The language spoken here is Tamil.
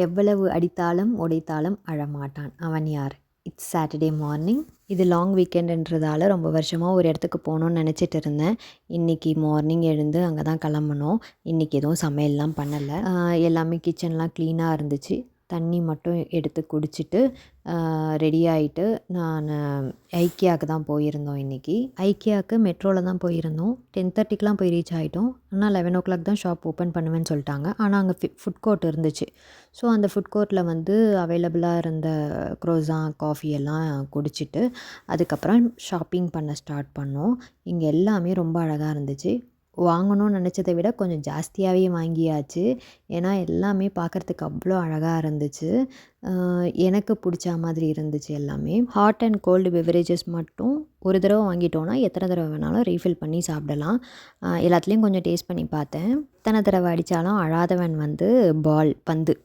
எவ்வளவு அடித்தாலும் உடைத்தாலும் அழமாட்டான் அவன் யார்? It's Saturday morning. இது லாங் வீக்கெண்டுன்றதால ரொம்ப வருஷமாக ஒரு இடத்துக்கு போகணுன்னு நினச்சிட்டு இருந்தேன். இன்றைக்கி மார்னிங் எழுந்து அங்கே தான் கிளம்பணும். இன்றைக்கி எதுவும் சமையல்லாம் பண்ணலை. எல்லாமே கிச்சன்லாம் க்ளீனாக இருந்துச்சு. தண்ணி மட்டும் எடுத்து குடிச்சிட்டு ரெடி ஆகிட்டு நான் ஐக்கியாவுக்கு தான் போயிருந்தோம் இன்றைக்கி. ஐக்கியாவுக்கு மெட்ரோவில் தான் போயிருந்தோம். 10:30க்கெலாம் போய் ரீச் ஆகிட்டோம். ஆனால் 11 o'clock தான் ஷாப் ஓப்பன் பண்ணுவேன்னு சொல்லிட்டாங்க. ஆனால் அங்கே ஃபுட் கோர்ட் இருந்துச்சு. ஸோ அந்த ஃபுட் கோர்ட்டில் வந்து அவைலபிளாக இருந்த க்ரோஸான் காஃபி எல்லாம் குடிச்சிட்டு அதுக்கப்புறம் ஷாப்பிங் பண்ண ஸ்டார்ட் பண்ணோம். இங்கே எல்லாமே ரொம்ப அழகாக இருந்துச்சு. வாங்கணும்னு நினச்சதை விட கொஞ்சம் ஜாஸ்தியாகவே வாங்கியாச்சு. ஏன்னா எல்லாமே பார்க்குறதுக்கு அவ்வளோ அழகாக இருந்துச்சு. எனக்கு பிடிச்ச மாதிரி இருந்துச்சு எல்லாமே. ஹாட் அண்ட் கோல்டு பெவரேஜஸ் மட்டும் ஒரு தடவை வாங்கிட்டோன்னா எத்தனை தடவை வேணாலும் ரீஃபில் பண்ணி சாப்பிடலாம். எல்லாத்துலேயும் கொஞ்சம் டேஸ்ட் பண்ணி பார்த்தேன். எத்தனை தடவை அடித்தாலும் அழாதவன் வந்து பந்து